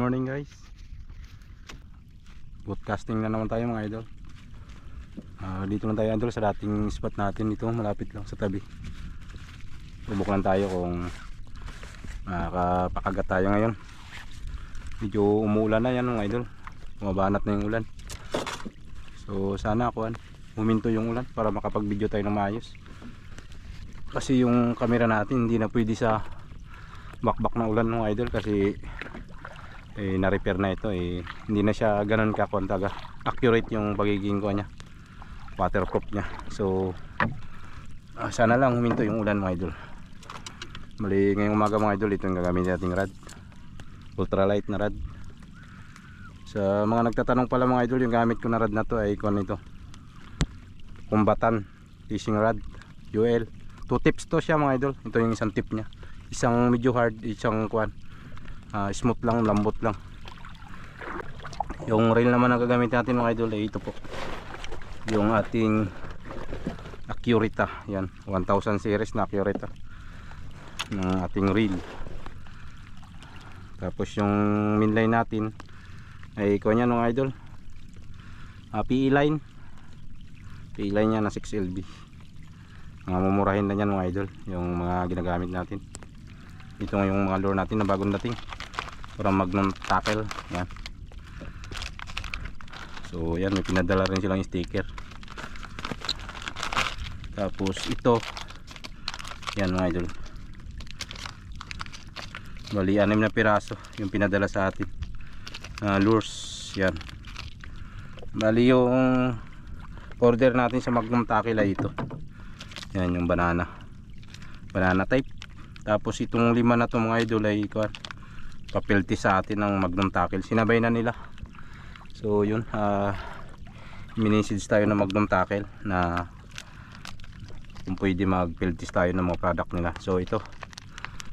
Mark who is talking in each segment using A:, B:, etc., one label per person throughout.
A: morning guys. Broadcasting na naman tayo mga idol. Dito lang tayo idol sa dating spot natin dito, malapit lang sa tabi. Subok lang tayo kung makakapakagat tayo ngayon. Medyo umuulan na yan mga idol. Bumabanat na yung ulan. So sana huminto yung ulan para makapag-video tayo ng maayos. Kasi yung camera natin hindi na pwede sa bakbak na ulan mga idol kasi na-repair na ito, hindi na siya ganun kakontaga accurate yung pagiging ko niya, waterproof niya. So sana lang huminto yung ulan mga idol. Mali ngayong umaga mga idol, ito yung gagamitin nating rod, ultralight na rod. Sa mga nagtatanong pala mga idol, yung gamit ko na rod na to ay ito, Kumbatan fishing rod UL. 2 tips to siya mga idol. Ito yung isang tip niya, isang medyo hard, isang smooth lang, lambot lang. Yung reel naman ang gagamit natin mga idol ay ito po, yung ating Accurita. Yan, 1000 series na Accurita ng ating reel. Tapos yung mainline natin ay nya mga idol, PE line nya na 6LB. Mga mumurahin na yan mga idol, yung mga ginagamit natin. Ito nga yung mga lure natin na bagong dating, para Magnum tackle. Yan. So yan, may pinadala rin silang sticker. Tapos ito, yan mga idol, bali 6 na piraso yung pinadala sa atin, lures. Yan, bali yung order natin sa Magnum tackle ay ito. Yan yung banana type. Tapos itong 5 na to mga idol ay papelti sa atin ng Magnum tackle, sinabay na nila. So yun, minisage tayo ng Magnum tackle na kung pwede magpeltis tayo ng mga product nila. So ito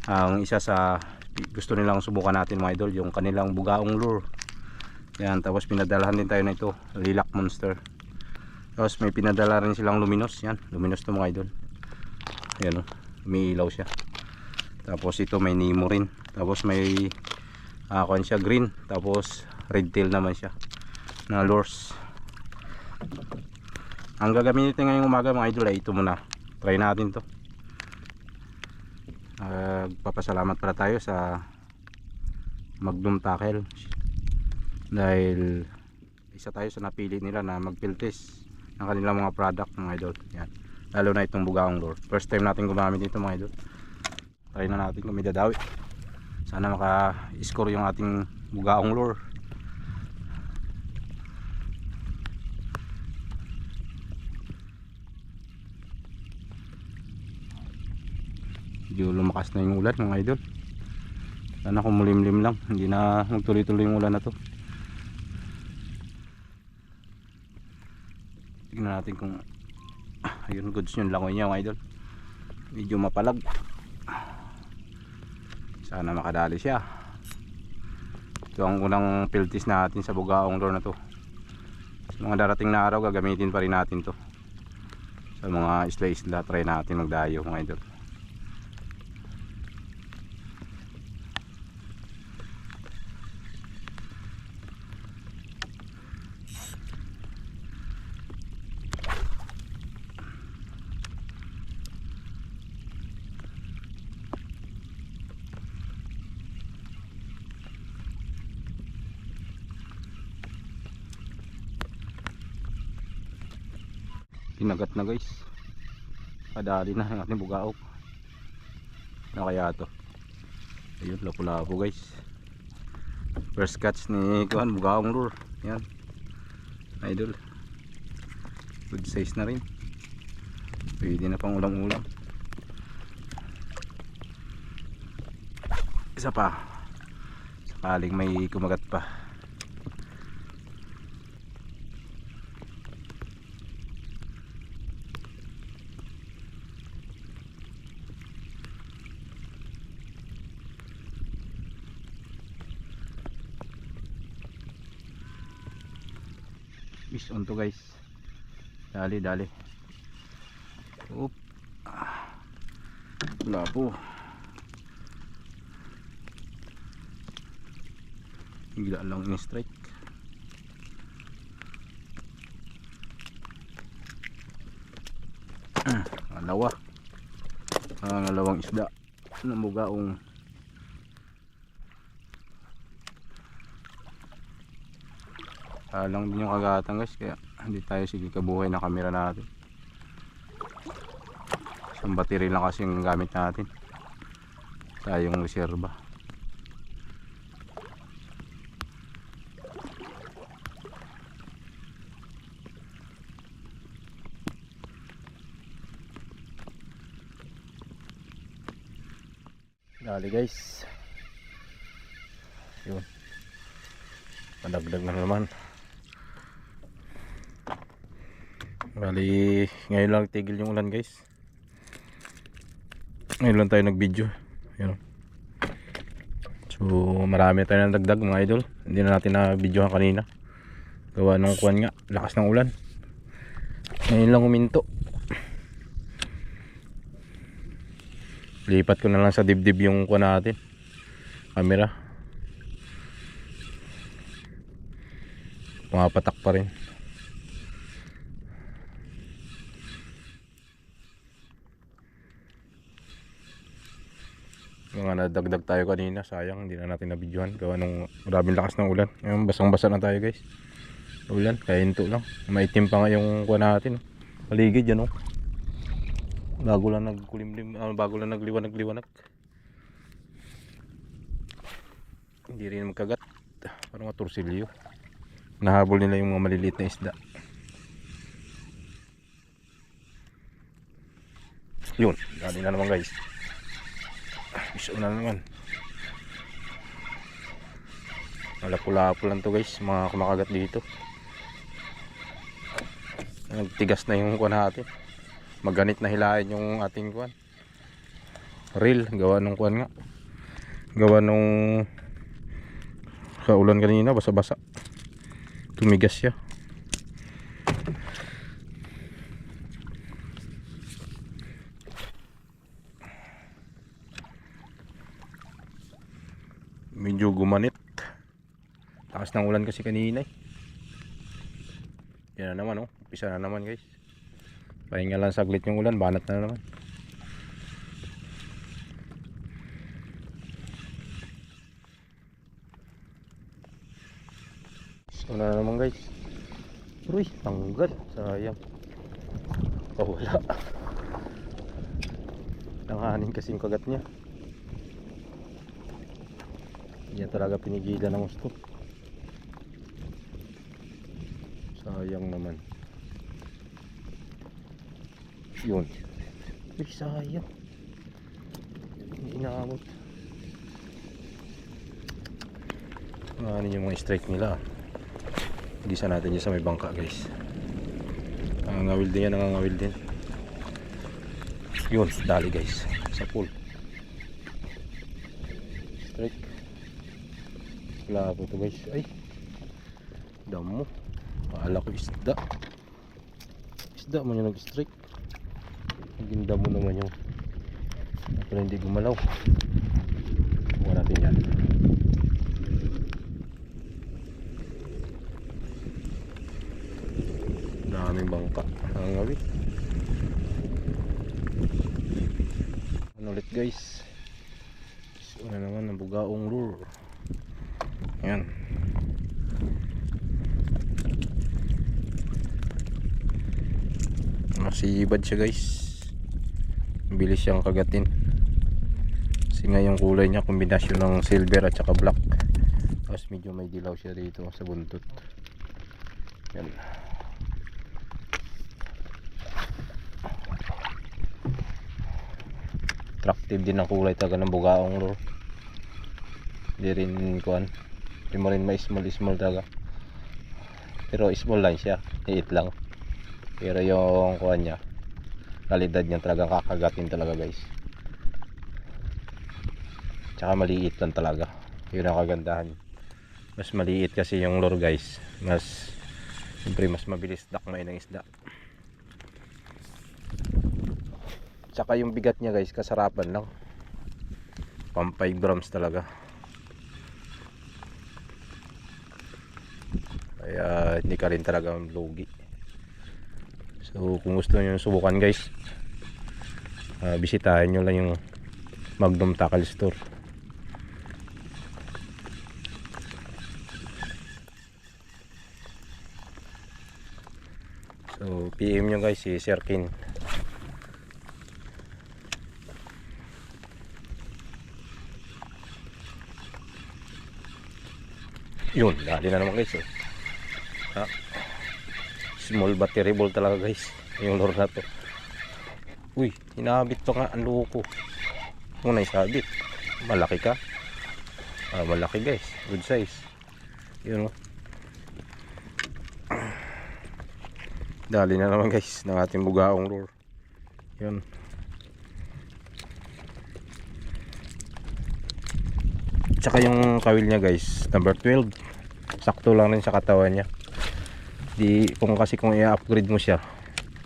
A: ang isa sa gusto nilang subukan natin mga idol, yung kanilang bugaong lure. Yan, tapos pinadalahan din tayo na ito, Lilac Monster. Tapos may pinadala rin silang luminous. Yan, luminous to mga idol. Yan, umiilaw siya. Tapos ito may Nemo rin. Tapos may siya green. Tapos red tail naman siya na lures. Ang gagamitin ngayong umaga mga idol ay ito muna. Try natin to. Papasalamat pala tayo sa Magnum tackle dahil isa tayo sa napili nila na magpiltis ng kanilang mga product mga idol. Yan, lalo na itong bugaong lure. First time natin gumamit ito mga idol. Try na natin kung may dadawi. Sana maka-score yung ating bugaong lure. Medyo lumakas na yung ulan mga idol. Sana kumulimlim lang, hindi na magtuloy-tuloy yung ulan na to. Tignan natin kung ayun, goods yung langoy niya mga idol. Medyo mapalag. Sana makadali siya. Ito ang unang piltis natin sa bugaong lure na to. Sa mga darating na araw gagamitin pa rin natin to. Sa mga isla-isla try natin magdayo mga idol. Kinagat na guys, kadali na ang ating bugaok. Ano kaya to? Ayun, lapu-lapu guys. First catch ni bugaong lure. Yan idol, good size na rin, pwede na pang ulam-ulam. Isa pa, sakaling may kumagat pa. Fish on to guys. Dali. Oop. Wala po. bigla lang in-strike. Dalawa, dalawang isda ng bugaong. Lang din yung kagatan guys, kaya hindi tayo sige kabuhay na camera natin. Isang battery lang kasi yung gamit natin, sayang reserba. Dali guys, yun, padagdag na naman. Bali ngayon lang tigil yung ulan guys, ngayon lang tayo nag video. Yun. So marami tayo ng dagdag mga idol, hindi na natin na videohan kanina gawa ng kuwan nga, lakas ng ulan. Ngayon lang huminto. Lipat ko na lang sa dibdib yung kuwan natin, camera. Pumapatak pa rin. Mga nadagdag tayo kanina, sayang hindi na natin nabidyohan gawa ng maraming lakas ng ulan. Ngayon basang basa na tayo guys, ulan, kaya hinto lang. Maitim pa nga yung kuwan natin, paligid yan, oh. Bago lang nagkulimlim, bago lang nagliwanag-liwanag. Hindi rin magkagat, parang mga tursilyo. Nahabol nila yung mga maliliit na isda. Yun, dali na naman guys. Iso na naman. Malapula-lapo lang to guys, mga kumakagat dito. Nagtigas na yung kuwan natin. Maganit na hilahin yung ating kuwan. Reel, gawa nung kuwan nga. Gawa nung sa ulan kanina, basa-basa. Tumigas siya. Medyo gumanit. Takas ng ulan kasi kanina eh. Yan na naman, oh. Umpisa na naman guys. Pahinga lang saglit yung ulan, banat na naman. So na naman guys. Uy, tanggal, sayang. Wala. Nanganin kasi yung kagat niya. Hindi talaga pinigilan ng gusto. Sayang naman. Yun. Uy, sayang. Hindi inaabot. Nanganin yung mga strike nila. Gisa natin dyan sa may bangka guys. Nangangawil din yan, nangangawil din. Yun, dali guys, sa pool. Strike. Wala po ito guys. Ay, damo. Paala ko isda. Isda mo yung nag-strike. Naging damo naman yung pala hindi gumalaw. Kuha natin yan. Daming bangka. Nangangawil. Ano ulit guys, so na naman ang bugaong lure. Yan. Masibad siya guys, bilis siyang kagatin kasi nga yung kulay niya kombinasyon ng silver at saka black, tapos medyo may dilaw siya dito sa buntot. Yan. Attractive din ang kulay talaga ng bugaong lure. Hindi rin kuan, hindi mo rin may small talaga, pero small lang siya, liit lang, pero yung kuan niya, kalidad niya talagang kakagatin talaga guys. Tsaka maliit lang talaga, yun ang kagandahan. Mas maliit kasi yung lure guys, mas siyempre mas mabilis dakmay ng isda. Tsaka yung bigat niya guys, kasarapan lang, pang 5 grams talaga. kaya hindi ka rin talaga lugi. So kung gusto nyo subukan guys, bisitahin nyo lang yung Magnum Tackle Store. So PM nyo guys si Sir Kin. Yun, dali na naman guys. Small but terrible talaga guys yung lure na to. Uy, hinabit pa nga ang loko. Muna isabit. Malaki ka. Malaki guys, good size. Yun o. Dali na naman guys ng ating bugaong lure. Yun. Tsaka yung kawil niya guys, number 12. Sakto lang rin sa katawan niya. Kung i-upgrade mo siya,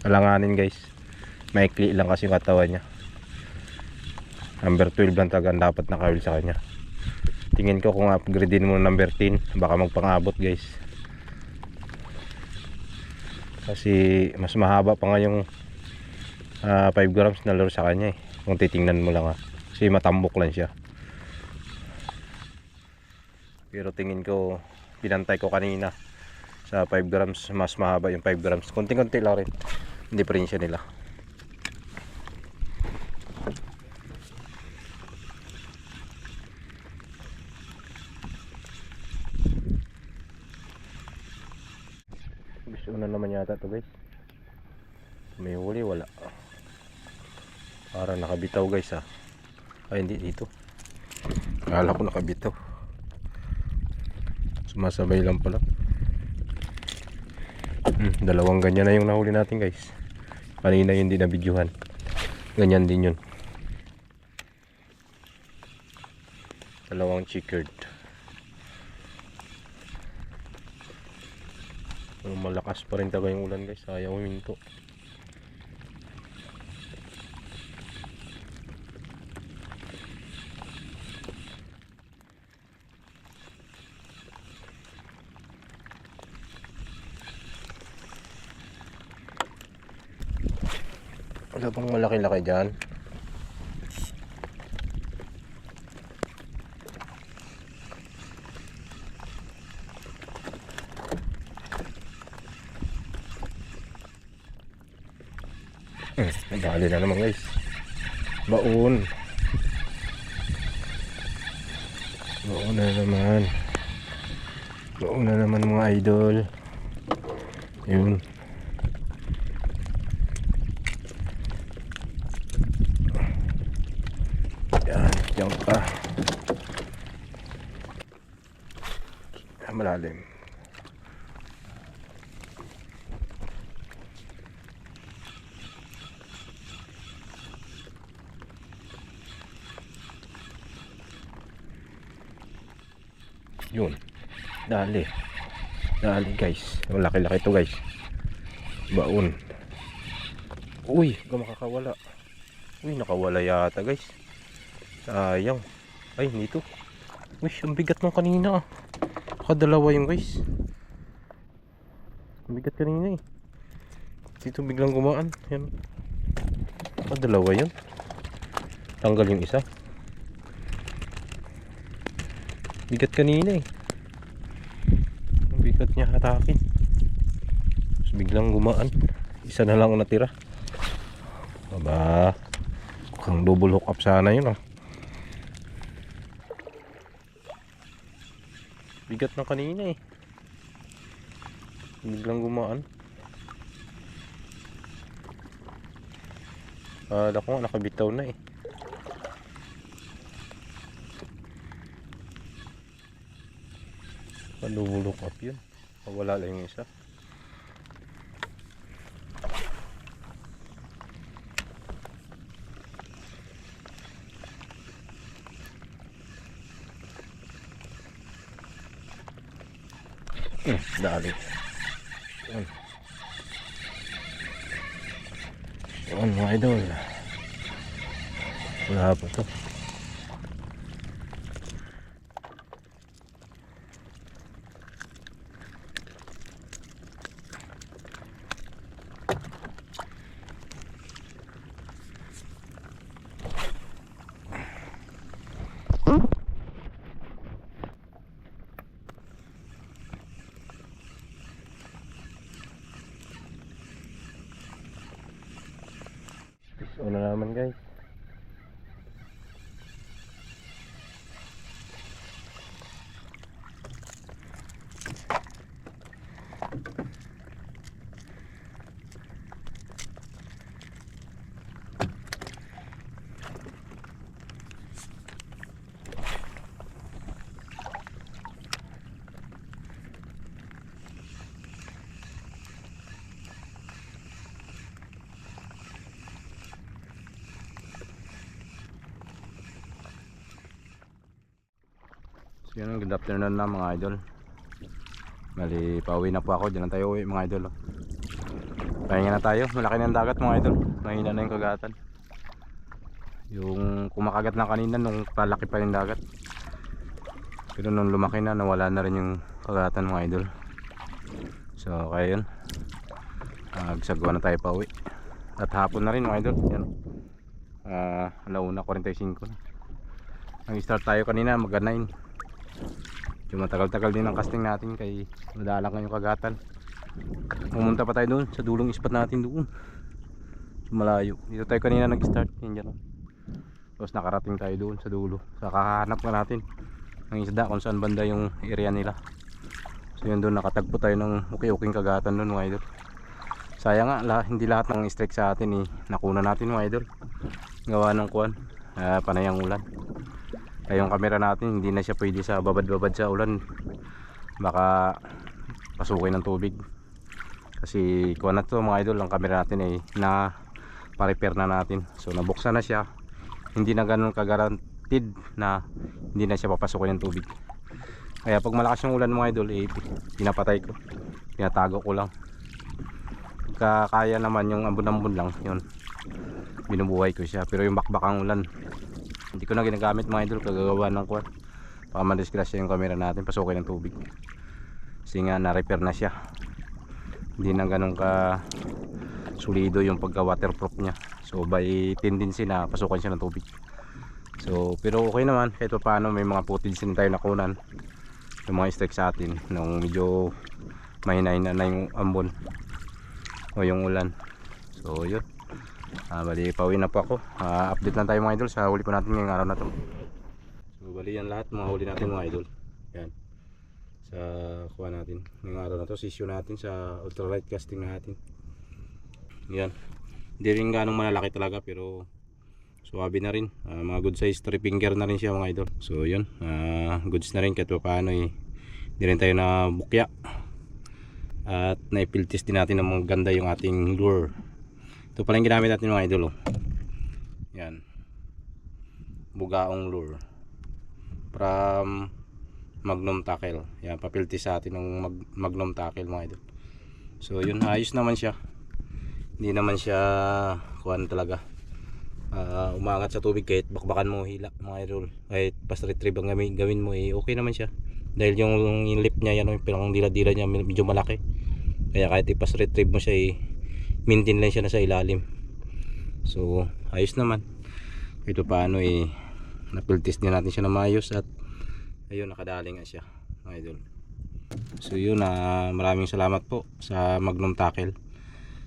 A: alanganin guys. Maikli lang kasi yung katawan niya. Number 12 lang talaga dapat na kawil sa kanya. Tingin ko kung upgradein mo number 10, baka magpang-abot guys. Kasi mas mahaba pa nga yung 5 grams na lure sa kanya kung titingnan mo lang kasi matambok lang siya. Pero tingin ko, pinantay ko kanina sa 5 grams, mas mahaba yung 5 grams. Konting-konti lang rin diferensya nila. Gusto na naman yata to guys. May huli, wala. Para nakabitaw guys Ay hindi dito. Akala ko nakabitaw. Sumasabay lang pala. Dalawang ganyan na yung nahuli natin guys. Kanina yun din na videohan. Ganyan din yun. Dalawang checkered. Malakas pa rin taga yung ulan guys. Ayaw huminto. Wala bang malaki-laki dyan? Nadali na naman guys. Baon. Baon na naman. Baon na naman mga idol. Yun. Diyan pa. Malalim. Yun. Dali. Dali guys. Malaki-laki to guys. Baon. Uy, makakawala. Uy, nakawala yata guys. Sayang. Ay, nito. Uy, ang bigat nung kanina Nakadalawa yung guys. Ang bigat kanina Dito biglang gumaan. Yan. Nakadalawa yun. Tanggal yung isa. Bigat kanina Ang bigat niya hatakin. Tapos biglang gumaan. Isa na lang ang natira. Aba, mukhang double hook up sana yun Bigat ng kanina Biglang gumaan. Akala ko nga nakabitaw na double hook up yun. Wala lang yung isa. Dali. Yun mga idol. Wala pa to. Una naman guys. So yun, good afternoon na mga idol. Bali, pauwi na po ako. Diyan na tayo uwi mga idol. Pahinga na tayo. Malaki na ang dagat mga idol. Mahina na yung kagatan. Yung kumakagat na kanina nung palaki pa yung dagat. Pero nung lumaki na, nawala na rin yung kagatan mga idol. So kaya yun, nagsagawa na tayo pauwi. At hapon na rin mga idol. Yan, 1:45 na. Nag-start tayo kanina mag 9. Matagal-tagal din ang casting natin kay nadalang yung kagatan. Pumunta pa tayo doon sa dulong spot natin doon. Malayo. Dito tayo kanina nag-start. Yan. Tapos nakarating tayo doon sa dulo. So kakahanap na natin ng isda kung saan banda yung area nila. So yun, doon nakatagpo tayo ng uking kagatan doon mga idol. Sayang nga, hindi lahat ng strike sa atin nakuna natin mga idol. Gawa ng kuwan, panayang ulan. Kaya yung camera natin hindi na siya pwede sa babad-babad sa ulan. Baka pasukin ng tubig. Kasi kuwan na to mga idol, ang camera natin na pa-repair na natin. So nabuksan na siya. Hindi na ganun ka-guaranteed na hindi na siya papasukin ng tubig. Kaya pag malakas yung ulan mga idol, pinapatay ko. Pinatago ko lang. Kaya naman yung ambon-ambon lang, yun, binubuhay ko siya. Pero yung bakbakang ulan, hindi ko na ginagamit mga idol, kagagawa ng kuwan. Baka madisgrasya yung camera natin, pasukin ng tubig. Kasi nga na-repair na siya. Hindi na ganun ka solido yung pagka waterproof niya. So by tendency na pasukan siya ng tubig. So pero okay naman, kahit pa paano may mga footage din tayo nakunan. Yung mga strike sa atin nung medyo mahina-hina na yung ambon o yung ulan. So yun, bali pauwi na po ako. Update lang tayo mga idol sa huli po natin ngayong araw na to. So bali yan lahat mga huli natin mga idol. Yan, sa kuha natin ngayong araw na to, session natin sa ultralight casting natin. Yan, hindi rin ganong malalaki talaga pero suwabe na rin. Mga good size 3 finger na rin siya mga idol. So yun, goods na rin kahit pa paano hindi rin tayo na bukya. At naipiltis din natin ng mga ganda yung ating lure. Ito pala yung ginamit natin mga idol. Yan, bugaong lure from Magnum Tackle. Yan, papiltis sa atin ng Magnum Tackle mga idol. So yun, ayos naman siya. Hindi naman siya kuhan talaga, umangat sa tubig kahit bakbakan mo hila mga idol. Kahit pas retrieve ang gawin mo okay naman siya. Dahil yung lip niya, yan yung pinang dila-dila niya medyo malaki. Kaya kahit ipas retrieve mo siya maintain lang siya na sa ilalim. So ayos naman. Ito paano napiltis din natin siya na maayos. At ayun, nakadali nga siya mga idol. So yun, maraming salamat po sa Magnum Tackle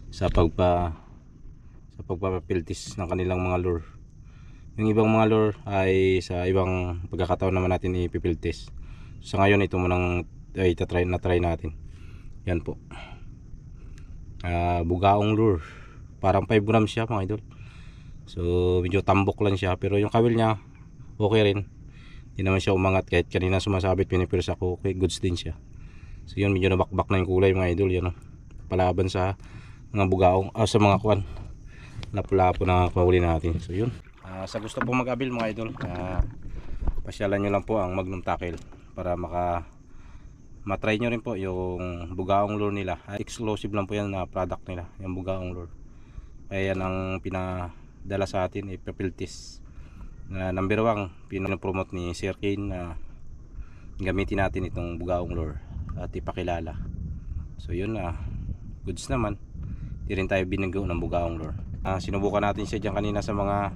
A: sa pagpapapiltis ng kanilang mga lure. Yung ibang mga lure ay sa ibang pagkakataon naman natin ipipiltis. Sa ngayon ito munang na-try natin. Yan po, bugaong lure, parang 5 grams siya mga idol. So medyo tambok lang siya, pero yung kawil niya okay rin. Hindi naman siya umangat, kahit kanina sumasabit pinipirsa ko, okay, goods din siya. So yun, medyo nabakbak na yung kulay mga idol. Yan, palaban sa mga bugaong, sa mga kuwan lapu-lapo na kahuli natin. So yun, sa gusto po mag-abil mga idol, pasyalan nyo lang po ang Magnum Tackle para matry nyo rin po yung bugaong lure nila. Exclusive lang po yan na product nila, yung bugaong lure. Kaya yan ang pinadala sa atin, ipapiltis na number 1 pinopromote ni Sir Kane na gamitin natin itong bugaong lure at ipakilala. So yun, goods naman. Di rin tayo binanggo ng bugaong lure. Sinubukan natin siya dyan kanina sa mga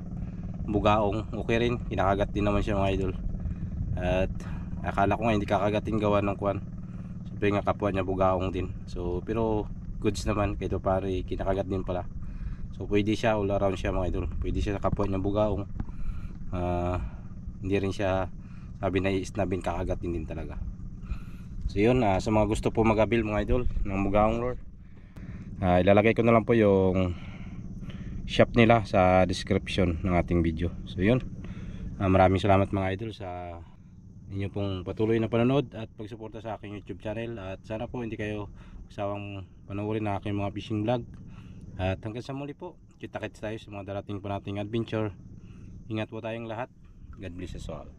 A: bugaong, okay rin, kinakagat din naman siya mga idol. At akala ko nga hindi kakagatin gawa ng kwan, siyempre nga kapwa niya bugaong din. So pero goods naman, kahit pare kinakagat din pala. So pwede siya, all around siya mga idol. Pwede siya sa kapwa niya bugaong. Hindi rin siya sabi na isnabin, kakagatin din talaga. So yun, sa mga gusto po mag-avail mga idol ng bugaong lure, ilalagay ko na lang po yung shop nila sa description ng ating video. So yun, maraming salamat mga idol sa inyo pong patuloy na panonood at pagsuporta sa aking YouTube channel. At sana po hindi kayo sawang panoorin na aking mga fishing vlog. At hanggang sa muli po, kita-kits tayo sa mga darating po nating adventure. Ingat po tayong lahat. God bless us all.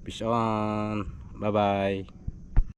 A: Peace on. Bye bye.